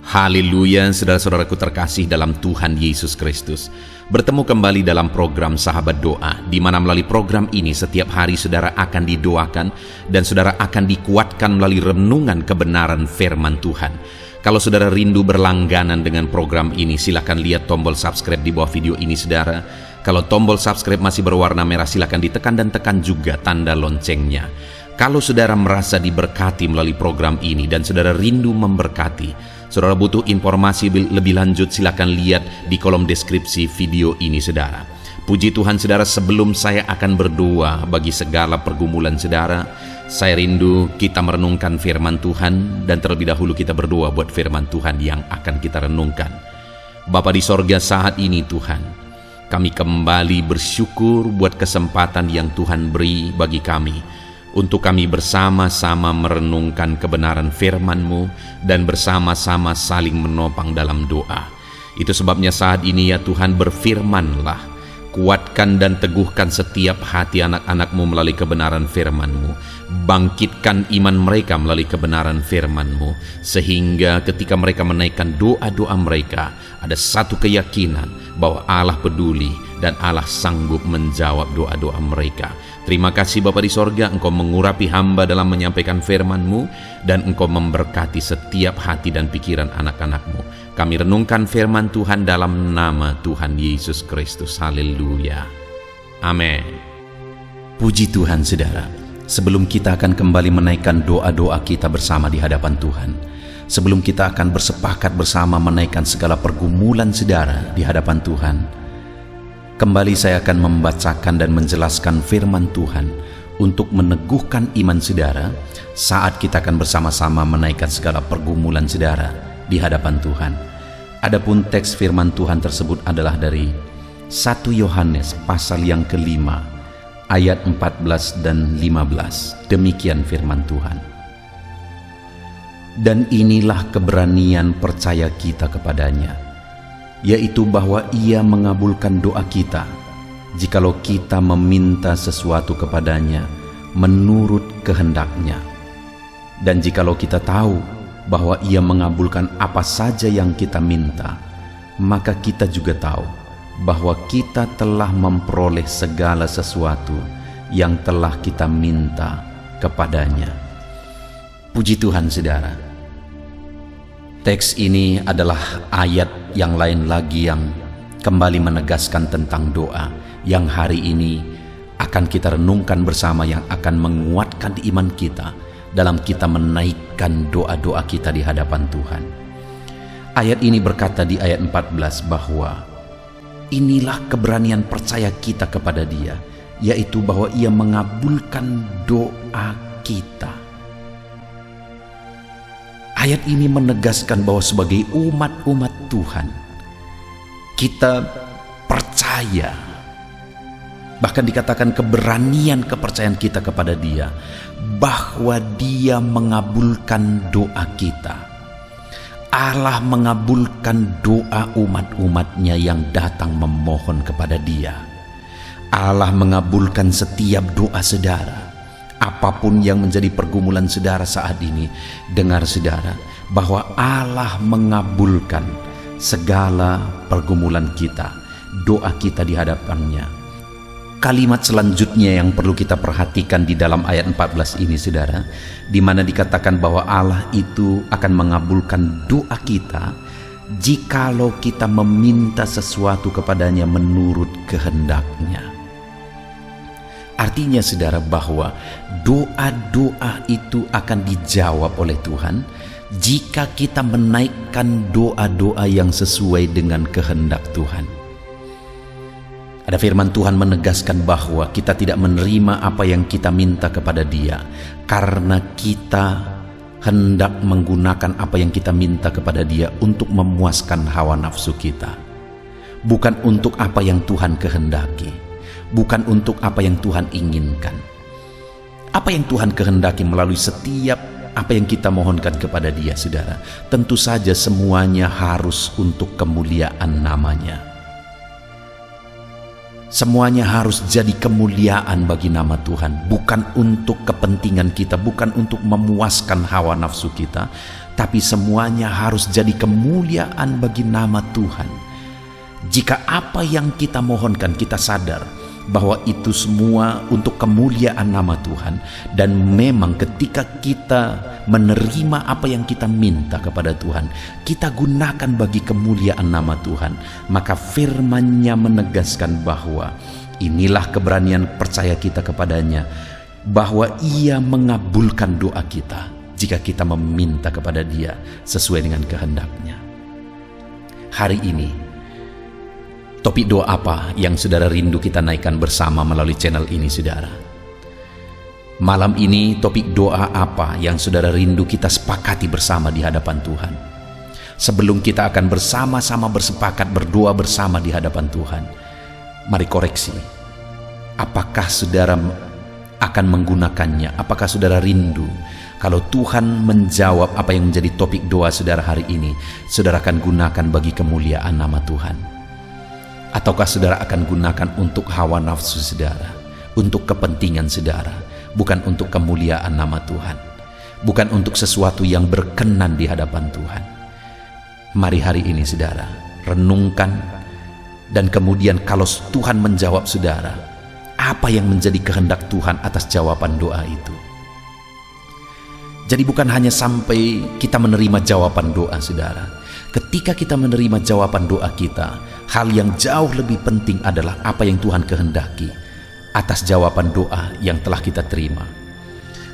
Haleluya, saudara-saudaraku terkasih dalam Tuhan Yesus Kristus. Bertemu kembali dalam program Sahabat Doa, di mana melalui program ini setiap hari saudara akan didoakan dan saudara akan dikuatkan melalui renungan kebenaran firman Tuhan. Kalau saudara rindu berlangganan dengan program ini, silakan lihat tombol subscribe di bawah video ini saudara. Kalau tombol subscribe masih berwarna merah, silakan ditekan dan tekan juga tanda loncengnya. Kalau saudara merasa diberkati melalui program ini dan saudara rindu memberkati, saudara butuh informasi lebih lanjut, silakan lihat di kolom deskripsi video ini saudara. Puji Tuhan saudara, sebelum saya akan berdoa bagi segala pergumulan saudara, saya rindu kita merenungkan firman Tuhan, dan terlebih dahulu kita berdoa buat firman Tuhan yang akan kita renungkan. Bapa di sorga, saat ini Tuhan, kami kembali bersyukur buat kesempatan yang Tuhan beri bagi kami untuk kami bersama-sama merenungkan kebenaran firman-Mu dan bersama-sama saling menopang dalam doa. Itu sebabnya saat ini ya Tuhan, berfirman-Lah, kuatkan dan teguhkan setiap hati anak-anak-Mu melalui kebenaran firman-Mu. Bangkitkan iman mereka melalui kebenaran firman-Mu, sehingga ketika mereka menaikkan doa-doa mereka, ada satu keyakinan bahwa Allah peduli dan Allah sanggup menjawab doa-doa mereka. Terima kasih Bapa di sorga, Engkau mengurapi hamba dalam menyampaikan firman-Mu, dan Engkau memberkati setiap hati dan pikiran anak-anak-Mu. Kami renungkan firman Tuhan dalam nama Tuhan Yesus Kristus. Haleluya. Amin. Puji Tuhan saudara, sebelum kita akan kembali menaikkan doa-doa kita bersama di hadapan Tuhan, sebelum kita akan bersepakat bersama menaikkan segala pergumulan saudara di hadapan Tuhan, kembali saya akan membacakan dan menjelaskan firman Tuhan untuk meneguhkan iman saudara saat kita akan bersama-sama menaikkan segala pergumulan saudara di hadapan Tuhan. Adapun teks firman Tuhan tersebut adalah dari 1 Yohanes pasal yang kelima ayat 14 dan 15. Demikian firman Tuhan. Dan inilah keberanian percaya kita kepadanya, yaitu bahwa Ia mengabulkan doa kita jikalau kita meminta sesuatu kepadanya menurut kehendak-Nya. Dan jikalau kita tahu bahwa Ia mengabulkan apa saja yang kita minta, maka kita juga tahu bahwa kita telah memperoleh segala sesuatu yang telah kita minta kepadanya. Puji Tuhan saudara, teks ini adalah ayat yang lain lagi yang kembali menegaskan tentang doa yang hari ini akan kita renungkan bersama, yang akan menguatkan iman kita dalam kita menaikkan doa-doa kita di hadapan Tuhan. Ayat ini berkata di ayat 14 bahwa inilah keberanian percaya kita kepada Dia, yaitu bahwa Ia mengabulkan doa kita. Ayat ini menegaskan bahwa sebagai umat-umat Tuhan, kita percaya, bahkan dikatakan keberanian kepercayaan kita kepada Dia, bahwa Dia mengabulkan doa kita. Allah mengabulkan doa umat-umatnya yang datang memohon kepada Dia. Allah mengabulkan setiap doa saudara. Apapun yang menjadi pergumulan saudara saat ini, dengar saudara, bahwa Allah mengabulkan segala pergumulan kita, doa kita di hadapannya. Kalimat selanjutnya yang perlu kita perhatikan di dalam ayat 14 ini saudara, di mana dikatakan bahwa Allah itu akan mengabulkan doa kita jikalau kita meminta sesuatu kepadanya menurut kehendak-Nya. Artinya saudara, bahwa doa-doa itu akan dijawab oleh Tuhan jika kita menaikkan doa-doa yang sesuai dengan kehendak Tuhan. Ada firman Tuhan menegaskan bahwa kita tidak menerima apa yang kita minta kepada Dia karena kita hendak menggunakan apa yang kita minta kepada Dia untuk memuaskan hawa nafsu kita, bukan untuk apa yang Tuhan kehendaki, bukan untuk apa yang Tuhan inginkan. Apa yang Tuhan kehendaki melalui setiap apa yang kita mohonkan kepada Dia saudara, tentu saja semuanya harus untuk kemuliaan nama-Nya. Semuanya harus jadi kemuliaan bagi nama Tuhan, bukan untuk kepentingan kita, bukan untuk memuaskan hawa nafsu kita, tapi semuanya harus jadi kemuliaan bagi nama Tuhan. Jika apa yang kita mohonkan kita sadar bahwa itu semua untuk kemuliaan nama Tuhan, dan memang ketika kita menerima apa yang kita minta kepada Tuhan, kita gunakan bagi kemuliaan nama Tuhan, maka firman-Nya menegaskan bahwa inilah keberanian percaya kita kepadanya, bahwa Ia mengabulkan doa kita jika kita meminta kepada Dia sesuai dengan kehendak-Nya. Hari ini, topik doa apa yang saudara rindu kita naikkan bersama melalui channel ini, saudara? Malam ini topik doa apa yang saudara rindu kita sepakati bersama di hadapan Tuhan? Sebelum kita akan bersama-sama bersepakat berdoa bersama di hadapan Tuhan, mari koreksi. Apakah saudara akan menggunakannya? Apakah saudara rindu kalau Tuhan menjawab apa yang menjadi topik doa saudara hari ini, saudara akan gunakan bagi kemuliaan nama Tuhan? Ataukah saudara akan gunakan untuk hawa nafsu saudara, untuk kepentingan saudara, bukan untuk kemuliaan nama Tuhan, bukan untuk sesuatu yang berkenan di hadapan Tuhan? Mari hari ini saudara renungkan, dan kemudian kalau Tuhan menjawab saudara, apa yang menjadi kehendak Tuhan atas jawaban doa itu? Jadi bukan hanya sampai kita menerima jawaban doa saudara. Ketika kita menerima jawaban doa kita, hal yang jauh lebih penting adalah apa yang Tuhan kehendaki atas jawaban doa yang telah kita terima.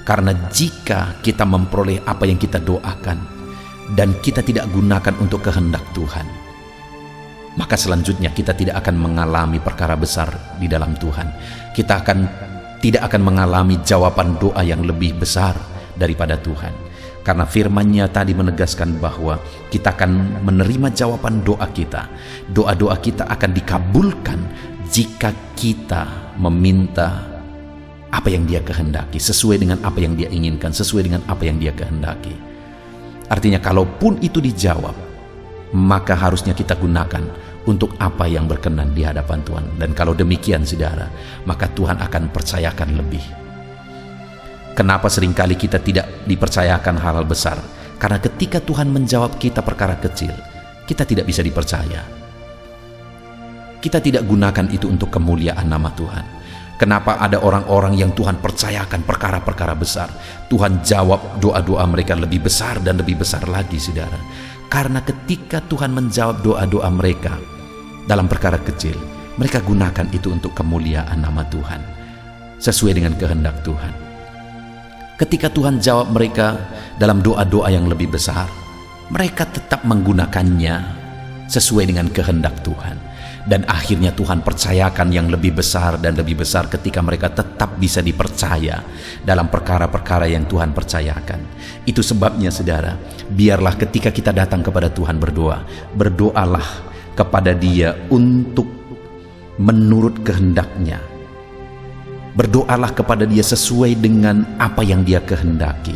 Karena jika kita memperoleh apa yang kita doakan dan kita tidak gunakan untuk kehendak Tuhan, maka selanjutnya kita tidak akan mengalami perkara besar di dalam Tuhan. Kita tidak akan mengalami jawaban doa yang lebih besar daripada Tuhan. Karena firman-Nya tadi menegaskan bahwa kita akan menerima jawaban doa kita. Doa-doa kita akan dikabulkan jika kita meminta apa yang Dia kehendaki, sesuai dengan apa yang Dia inginkan, sesuai dengan apa yang Dia kehendaki. Artinya kalaupun itu dijawab, maka harusnya kita gunakan untuk apa yang berkenan di hadapan Tuhan. Dan kalau demikian saudara, maka Tuhan akan percayakan lebih. Kenapa seringkali kita tidak dipercayakan hal-hal besar? Karena ketika Tuhan menjawab kita perkara kecil, kita tidak bisa dipercaya. Kita tidak gunakan itu untuk kemuliaan nama Tuhan. Kenapa ada orang-orang yang Tuhan percayakan perkara-perkara besar, Tuhan jawab doa-doa mereka lebih besar dan lebih besar lagi saudara? Karena ketika Tuhan menjawab doa-doa mereka dalam perkara kecil, mereka gunakan itu untuk kemuliaan nama Tuhan, sesuai dengan kehendak Tuhan. Ketika Tuhan jawab mereka dalam doa-doa yang lebih besar, mereka tetap menggunakannya sesuai dengan kehendak Tuhan. Dan akhirnya Tuhan percayakan yang lebih besar dan lebih besar ketika mereka tetap bisa dipercaya dalam perkara-perkara yang Tuhan percayakan. Itu sebabnya saudara, biarlah ketika kita datang kepada Tuhan berdoa, berdoalah kepada Dia untuk menurut kehendak-Nya. Berdoalah kepada Dia sesuai dengan apa yang Dia kehendaki.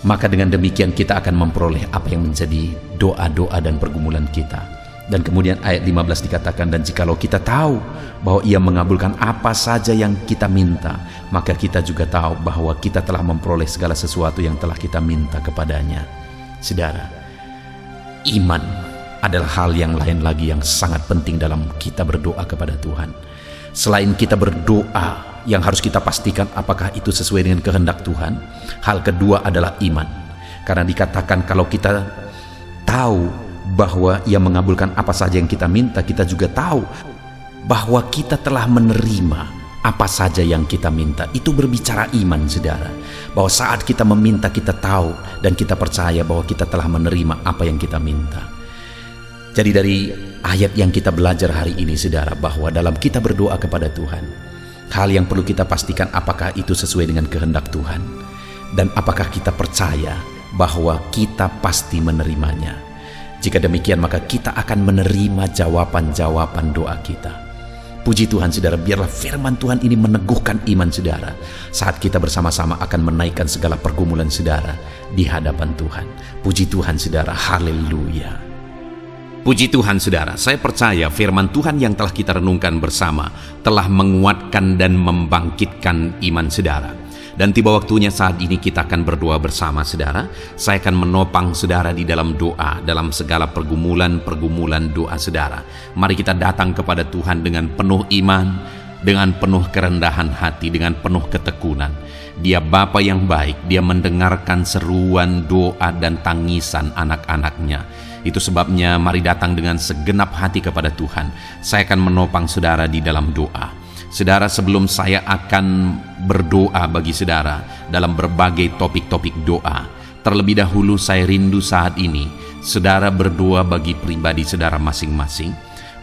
Maka dengan demikian kita akan memperoleh apa yang menjadi doa-doa dan pergumulan kita. Dan kemudian ayat 15 dikatakan, dan jikalau kita tahu bahwa Ia mengabulkan apa saja yang kita minta, maka kita juga tahu bahwa kita telah memperoleh segala sesuatu yang telah kita minta kepadanya. Saudara, iman adalah hal yang lain lagi yang sangat penting dalam kita berdoa kepada Tuhan. Selain kita berdoa, yang harus kita pastikan apakah itu sesuai dengan kehendak Tuhan. Hal kedua adalah iman. Karena dikatakan kalau kita tahu bahwa Ia mengabulkan apa saja yang kita minta, kita juga tahu bahwa kita telah menerima apa saja yang kita minta. Itu berbicara iman saudara. Bahwa saat kita meminta kita tahu dan kita percaya bahwa kita telah menerima apa yang kita minta. Jadi dari ayat yang kita belajar hari ini saudara, bahwa dalam kita berdoa kepada Tuhan, hal yang perlu kita pastikan apakah itu sesuai dengan kehendak Tuhan, dan apakah kita percaya bahwa kita pasti menerimanya. Jika demikian maka kita akan menerima jawaban-jawaban doa kita. Puji Tuhan saudara, biarlah firman Tuhan ini meneguhkan iman saudara saat kita bersama-sama akan menaikkan segala pergumulan saudara di hadapan Tuhan. Puji Tuhan saudara, haleluya. Puji Tuhan saudara, saya percaya firman Tuhan yang telah kita renungkan bersama telah menguatkan dan membangkitkan iman saudara. Dan tiba waktunya saat ini kita akan berdoa bersama saudara. Saya akan menopang saudara di dalam doa, dalam segala pergumulan doa saudara. Mari kita datang kepada Tuhan dengan penuh iman, dengan penuh kerendahan hati, dengan penuh ketekunan. Dia Bapa yang baik, Dia mendengarkan seruan doa dan tangisan anak-anaknya. Itu sebabnya mari datang dengan segenap hati kepada Tuhan. Saya akan menopang saudara di dalam doa. Saudara, sebelum saya akan berdoa bagi saudara dalam berbagai topik-topik doa, terlebih dahulu saya rindu saat ini saudara berdoa bagi pribadi saudara masing-masing.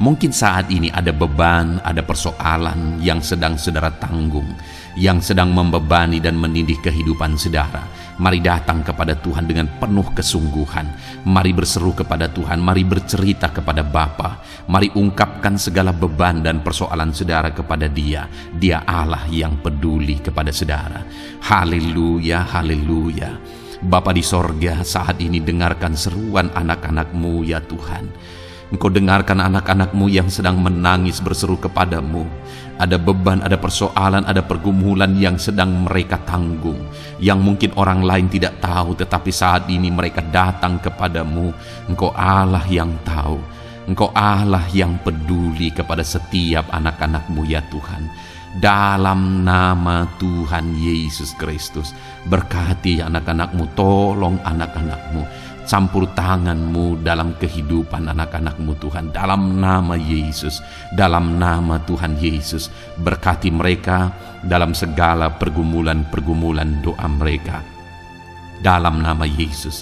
Mungkin saat ini ada beban, ada persoalan yang sedang saudara tanggung, yang sedang membebani dan menindih kehidupan saudara. Mari datang kepada Tuhan dengan penuh kesungguhan. Mari berseru kepada Tuhan, mari bercerita kepada Bapa. Mari ungkapkan segala beban dan persoalan saudara kepada Dia. Dia Allah yang peduli kepada saudara. Haleluya, haleluya. Bapa di sorga, saat ini dengarkan seruan anak-anak-Mu ya Tuhan. Engkau dengarkan anak-anak-Mu yang sedang menangis berseru kepadamu. Ada beban, ada persoalan, ada pergumulan yang sedang mereka tanggung, yang mungkin orang lain tidak tahu, tetapi saat ini mereka datang kepadamu. Engkau Allah yang tahu, Engkau Allah yang peduli kepada setiap anak-anak-Mu ya Tuhan. Dalam nama Tuhan Yesus Kristus, berkati anak-anak-Mu, tolong anak-anak-Mu, campur tangan-Mu dalam kehidupan anak-anak-Mu Tuhan. Dalam nama Yesus, dalam nama Tuhan Yesus, berkati mereka dalam segala pergumulan doa mereka. Dalam nama Yesus.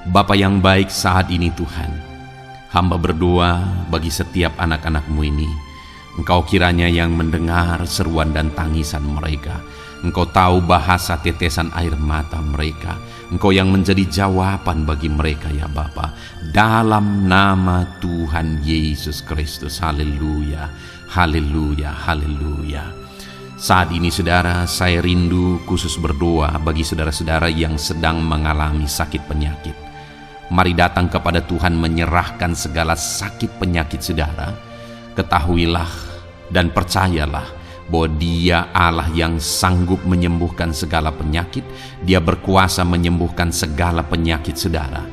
Bapa yang baik, saat ini Tuhan, hamba berdoa bagi setiap anak-anak-Mu ini. Engkau kiranya yang mendengar seruan dan tangisan mereka. Engkau tahu bahasa tetesan air mata mereka. Engkau yang menjadi jawaban bagi mereka ya Bapa. Dalam nama Tuhan Yesus Kristus. Haleluya, haleluya, haleluya. Saat ini saudara, saya rindu khusus berdoa bagi saudara-saudara yang sedang mengalami sakit penyakit. Mari datang kepada Tuhan menyerahkan segala sakit penyakit saudara. Ketahuilah dan percayalah bahwa Dia Allah yang sanggup menyembuhkan segala penyakit. Dia berkuasa menyembuhkan segala penyakit saudara.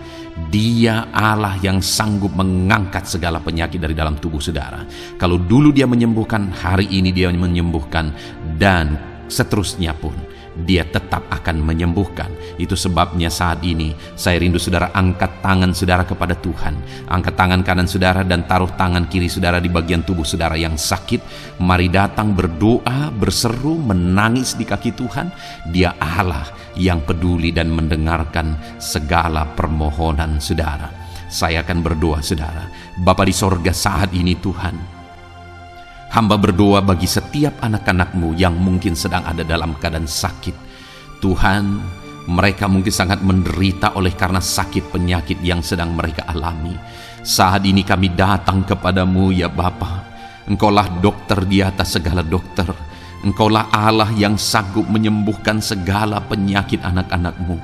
Dia Allah yang sanggup mengangkat segala penyakit dari dalam tubuh saudara. Kalau dulu Dia menyembuhkan, hari ini Dia menyembuhkan, dan seterusnya pun Dia tetap akan menyembuhkan. Itu sebabnya saat ini saya rindu saudara angkat tangan saudara kepada Tuhan. Angkat tangan kanan saudara dan taruh tangan kiri saudara di bagian tubuh saudara yang sakit. Mari datang berdoa, berseru, menangis di kaki Tuhan. Dia Allah yang peduli dan mendengarkan segala permohonan saudara. Saya akan berdoa saudara. Bapa di sorga, saat ini Tuhan, hamba berdoa bagi setiap anak-anak-Mu yang mungkin sedang ada dalam keadaan sakit. Tuhan, mereka mungkin sangat menderita oleh karena sakit penyakit yang sedang mereka alami. Saat ini kami datang kepadamu ya Bapa. Engkaulah dokter di atas segala dokter. Engkaulah Allah yang sanggup menyembuhkan segala penyakit anak-anak-Mu.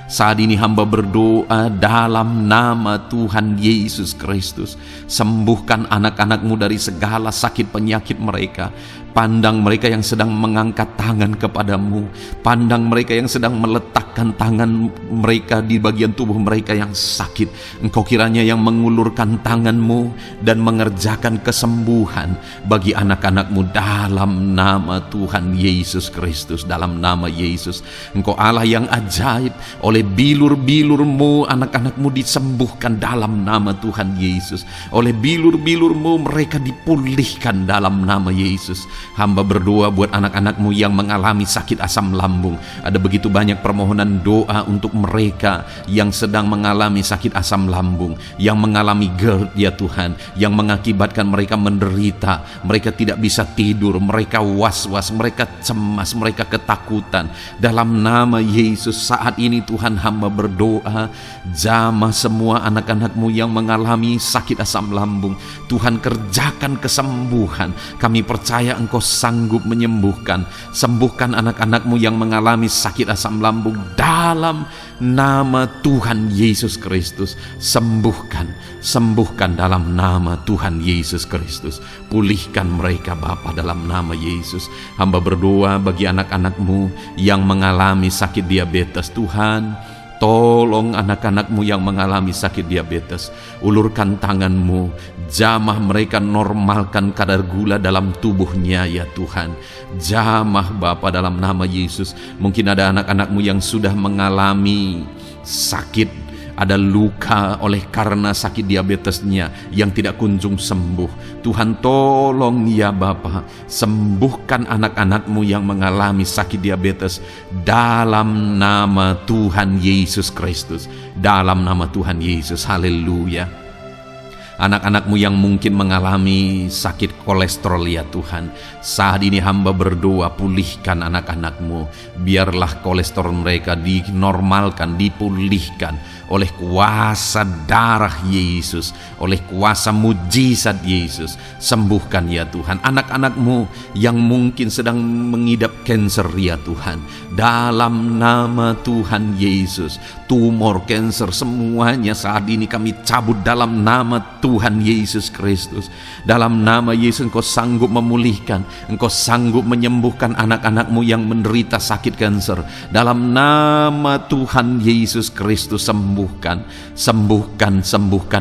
Saat ini hamba berdoa dalam nama Tuhan Yesus Kristus. Sembuhkan anak-anak-Mu dari segala sakit penyakit mereka. Pandang mereka yang sedang mengangkat tangan kepadamu. Pandang mereka yang sedang meletakkan tangan mereka di bagian tubuh mereka yang sakit. Engkau kiranya yang mengulurkan tangan-Mu dan mengerjakan kesembuhan bagi anak-anak-Mu dalam nama Tuhan Yesus Kristus. Dalam nama Yesus, Engkau Allah yang ajaib. Oleh bilur-bilur-Mu anak-anak-Mu disembuhkan dalam nama Tuhan Yesus. Oleh bilur-bilur-Mu mereka dipulihkan dalam nama Yesus. Hamba berdoa buat anak-anak-Mu yang mengalami sakit asam lambung. Ada begitu banyak permohonan doa untuk mereka yang sedang mengalami sakit asam lambung, yang mengalami GERD ya Tuhan, yang mengakibatkan mereka menderita, mereka tidak bisa tidur, mereka was-was, mereka cemas, mereka ketakutan. Dalam nama Yesus saat ini Tuhan, hamba berdoa, jamah semua anak-anak-Mu yang mengalami sakit asam lambung. Tuhan, kerjakan kesembuhan. Kami percaya Engkau Engkau sanggup menyembuhkan. Sembuhkan anak-anak-Mu yang mengalami sakit asam lambung dalam nama Tuhan Yesus Kristus. Sembuhkan dalam nama Tuhan Yesus Kristus. Pulihkan mereka Bapa dalam nama Yesus. Hamba berdoa bagi anak-anak-Mu yang mengalami sakit diabetes. Tuhan, tolong anak-anak-Mu yang mengalami sakit diabetes. Ulurkan tangan-Mu, jamah mereka, normalkan kadar gula dalam tubuhnya ya Tuhan. Jamah Bapa dalam nama Yesus. Mungkin ada anak-anak-Mu yang sudah mengalami sakit, ada luka oleh karena sakit diabetesnya yang tidak kunjung sembuh. Tuhan tolong ya Bapa, sembuhkan anak-anak-Mu yang mengalami sakit diabetes dalam nama Tuhan Yesus Kristus. Dalam nama Tuhan Yesus, haleluya. Anak-anak-Mu yang mungkin mengalami sakit kolesterol ya Tuhan, saat ini hamba berdoa, pulihkan anak-anak-Mu. Biarlah kolesterol mereka dinormalkan, dipulihkan oleh kuasa darah Yesus, oleh kuasa mujizat Yesus. Sembuhkan ya Tuhan anak-anak-Mu yang mungkin sedang mengidap kanker ya Tuhan, dalam nama Tuhan Yesus. Tumor, kanker, semuanya saat ini kami cabut dalam nama Tuhan Yesus Kristus. Dalam nama Yesus Engkau sanggup memulihkan, Engkau sanggup menyembuhkan anak-anak-Mu yang menderita sakit kanker. Dalam nama Tuhan Yesus Kristus, sembuhkan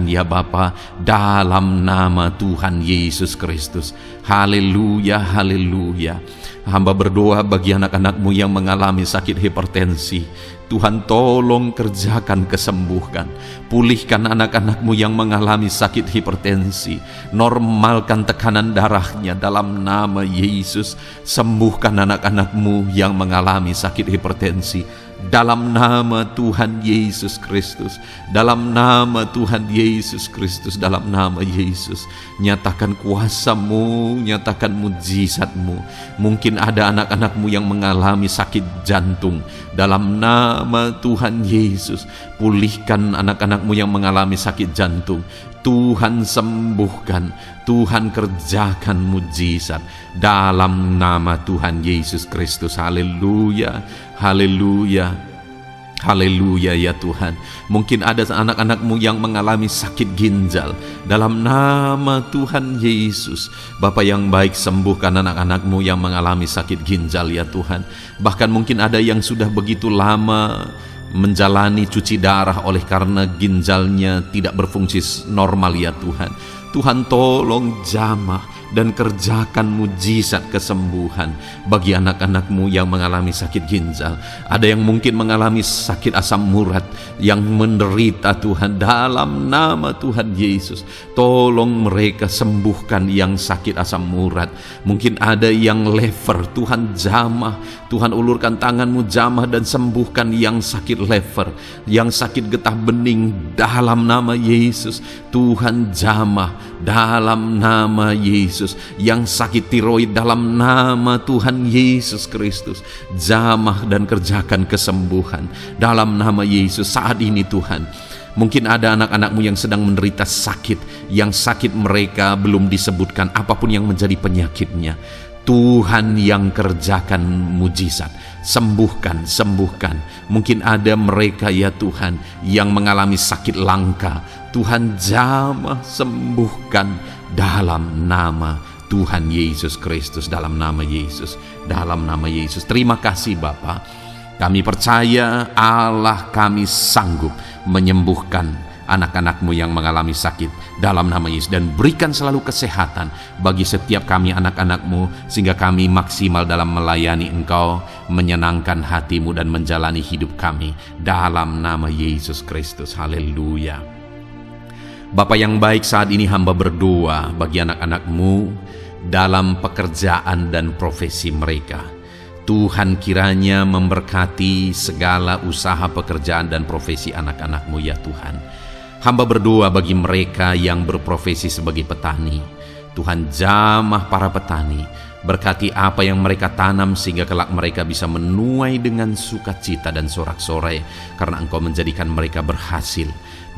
ya Bapa, dalam nama Tuhan Yesus Kristus. Haleluya, haleluya. Hamba berdoa bagi anak-anak-Mu yang mengalami sakit hipertensi. Tuhan tolong kerjakan kesembuhan. Pulihkan anak-anak-Mu yang mengalami sakit hipertensi. Normalkan tekanan darahnya dalam nama Yesus. Sembuhkan anak-anak-Mu yang mengalami sakit hipertensi dalam nama Tuhan Yesus Kristus. Dalam nama Tuhan Yesus Kristus, dalam nama Yesus. Nyatakan kuasa-Mu, nyatakan mujizat-Mu. Mungkin ada anak-anak-Mu yang mengalami sakit jantung. Dalam nama Tuhan Yesus, pulihkan anak-anak-Mu yang mengalami sakit jantung. Tuhan sembuhkan, Tuhan kerjakan mujizat dalam nama Tuhan Yesus Kristus. Haleluya, haleluya, haleluya ya Tuhan. Mungkin ada anak-anak-Mu yang mengalami sakit ginjal. Dalam nama Tuhan Yesus, Bapa yang baik, sembuhkan anak-anak-Mu yang mengalami sakit ginjal ya Tuhan. Bahkan mungkin ada yang sudah begitu lama menjalani cuci darah oleh karena ginjalnya tidak berfungsi normal ya Tuhan. Tuhan tolong jamah dan kerjakan mujizat kesembuhan bagi anak-anak-Mu yang mengalami sakit ginjal. Ada yang mungkin mengalami sakit asam urat yang menderita Tuhan, dalam nama Tuhan Yesus. Tolong mereka, sembuhkan yang sakit asam urat. Mungkin ada yang lever, Tuhan jamah. Tuhan ulurkan tangan-Mu, jamah dan sembuhkan yang sakit lever, yang sakit getah bening dalam nama Yesus. Tuhan jamah dalam nama Yesus. Yang sakit tiroid dalam nama Tuhan Yesus Kristus, jamah dan kerjakan kesembuhan dalam nama Yesus. Saat ini Tuhan, mungkin ada anak-anak-Mu yang sedang menderita sakit, yang sakit mereka belum disebutkan apapun yang menjadi penyakitnya. Tuhan yang kerjakan mujizat, sembuhkan. Mungkin ada mereka ya Tuhan yang mengalami sakit langka. Tuhan jamah, sembuhkan dalam nama Tuhan Yesus Kristus, dalam nama Yesus, dalam nama Yesus. Terima kasih Bapa. Kami percaya Allah kami sanggup menyembuhkan anak-anak-Mu yang mengalami sakit dalam nama Yesus, dan berikan selalu kesehatan bagi setiap kami anak-anak-Mu, sehingga kami maksimal dalam melayani Engkau, menyenangkan hati-Mu dan menjalani hidup kami dalam nama Yesus Kristus. Haleluya. Bapa yang baik, saat ini hamba berdoa bagi anak-anak-Mu dalam pekerjaan dan profesi mereka. Tuhan kiranya memberkati segala usaha pekerjaan dan profesi anak-anak-Mu ya Tuhan. Hamba berdoa bagi mereka yang berprofesi sebagai petani. Tuhan jamah para petani, berkati apa yang mereka tanam sehingga kelak mereka bisa menuai dengan sukacita dan sorak-sorai, karena Engkau menjadikan mereka berhasil.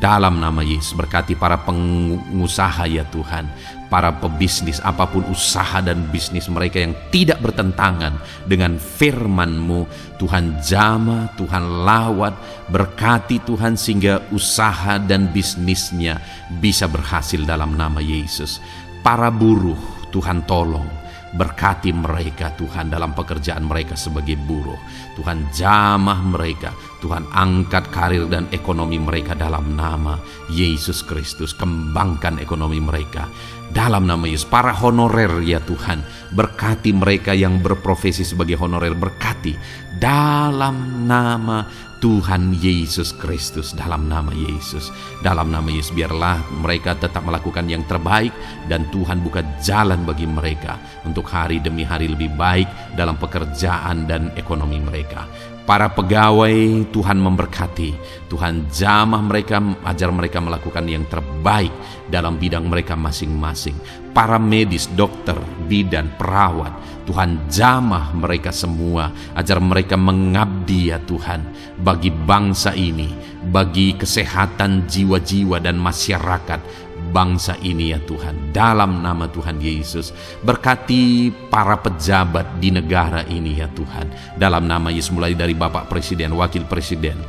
Dalam nama Yesus, berkati para pengusaha ya Tuhan, para pebisnis, apapun usaha dan bisnis mereka yang tidak bertentangan dengan firman-Mu. Tuhan jamah, Tuhan lawat, berkati Tuhan sehingga usaha dan bisnisnya bisa berhasil dalam nama Yesus. Para buruh, Tuhan tolong, berkati mereka Tuhan dalam pekerjaan mereka sebagai buruh. Tuhan jamah mereka, Tuhan angkat karir dan ekonomi mereka dalam nama Yesus Kristus. Kembangkan ekonomi mereka dalam nama Yesus. Para honorer ya Tuhan, berkati mereka yang berprofesi sebagai honorer, berkati dalam nama Tuhan Yesus Kristus. Dalam nama Yesus, dalam nama Yesus, biarlah mereka tetap melakukan yang terbaik dan Tuhan buka jalan bagi mereka untuk hari demi hari lebih baik dalam pekerjaan dan ekonomi mereka. Para pegawai, Tuhan memberkati, Tuhan jamah mereka, ajar mereka melakukan yang terbaik dalam bidang mereka masing-masing. Para medis, dokter, bidan, perawat, Tuhan jamah mereka semua, ajar mereka mengabdi ya Tuhan bagi bangsa ini, bagi kesehatan jiwa-jiwa dan masyarakat bangsa ini ya Tuhan. Dalam nama Tuhan Yesus, berkati para pejabat di negara ini ya Tuhan. Dalam nama Yesus, mulai dari Bapak Presiden, Wakil Presiden,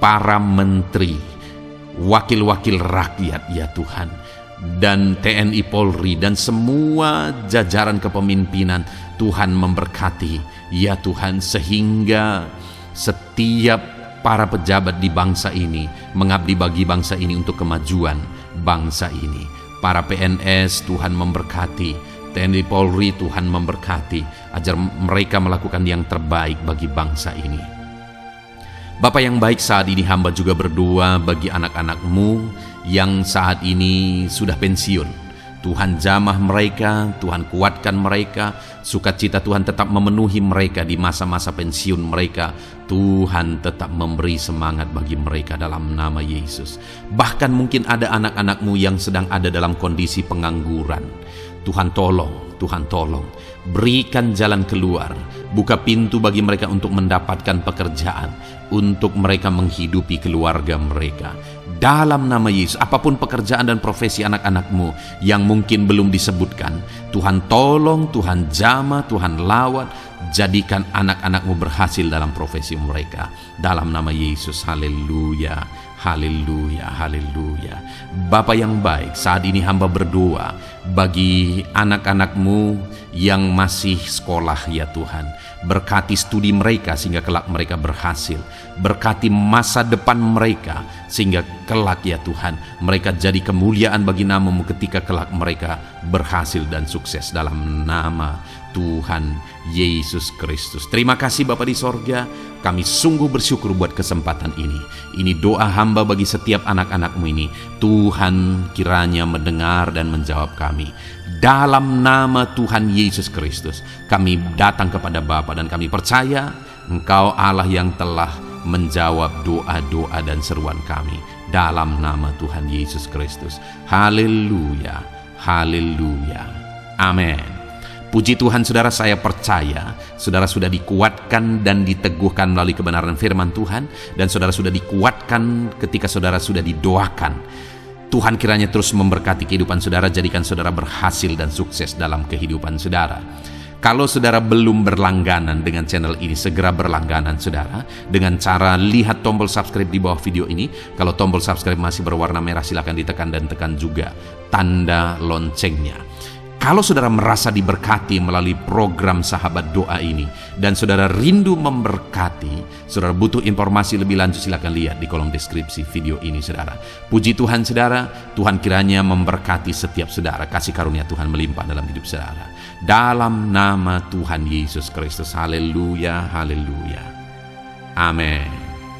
para menteri, wakil-wakil rakyat ya Tuhan, dan TNI Polri dan semua jajaran kepemimpinan, Tuhan memberkati ya Tuhan, sehingga setiap para pejabat di bangsa ini mengabdi bagi bangsa ini untuk kemajuan bangsa ini. Para PNS, Tuhan memberkati, TNI Polri, Tuhan memberkati, ajar mereka melakukan yang terbaik bagi bangsa ini. Bapa yang baik, saat ini hamba juga berdoa bagi anak-anak-Mu yang saat ini sudah pensiun. Tuhan jamah mereka, Tuhan kuatkan mereka, sukacita Tuhan tetap memenuhi mereka di masa-masa pensiun mereka. Tuhan tetap memberi semangat bagi mereka dalam nama Yesus. Bahkan mungkin ada anak-anak-Mu yang sedang ada dalam kondisi pengangguran. Tuhan tolong, Tuhan tolong, berikan jalan keluar, buka pintu bagi mereka untuk mendapatkan pekerjaan, untuk mereka menghidupi keluarga mereka. Dalam nama Yesus, apapun pekerjaan dan profesi anak-anak-Mu yang mungkin belum disebutkan, Tuhan tolong, Tuhan jamah, Tuhan lawat, jadikan anak-anak-Mu berhasil dalam profesi mereka. Dalam nama Yesus, haleluya, haleluya, haleluya. Bapa yang baik, saat ini hamba berdoa bagi anak-anak-Mu yang masih sekolah ya Tuhan. Berkati studi mereka sehingga kelak mereka berhasil. Berkati masa depan mereka sehingga kelak ya Tuhan mereka jadi kemuliaan bagi nama-Mu ketika kelak mereka berhasil dan sukses dalam nama Tuhan Yesus Kristus. Terima kasih Bapa di sorga, kami sungguh bersyukur buat kesempatan ini. Ini doa hamba bagi setiap anak-anak-Mu ini. Tuhan kiranya mendengar dan menjawab kami. Dalam nama Tuhan Yesus Kristus, kami datang kepada Bapa dan kami percaya Engkau Allah yang telah menjawab doa-doa dan seruan kami. Dalam nama Tuhan Yesus Kristus. Haleluya, haleluya, amin. Puji Tuhan saudara, saya percaya saudara sudah dikuatkan dan diteguhkan melalui kebenaran firman Tuhan, dan saudara sudah dikuatkan ketika saudara sudah didoakan. Tuhan kiranya terus memberkati kehidupan saudara, jadikan saudara berhasil dan sukses dalam kehidupan saudara. Kalau saudara belum berlangganan dengan channel ini, segera berlangganan saudara dengan cara lihat tombol subscribe di bawah video ini. Kalau tombol subscribe masih berwarna merah, silakan ditekan dan tekan juga tanda loncengnya. Kalau saudara merasa diberkati melalui program Sahabat Doa ini dan saudara rindu memberkati, saudara butuh informasi lebih lanjut, silakan lihat di kolom deskripsi video ini saudara. Puji Tuhan saudara, Tuhan kiranya memberkati setiap saudara, kasih karunia Tuhan melimpah dalam hidup saudara. Dalam nama Tuhan Yesus Kristus, haleluya, haleluya, amin.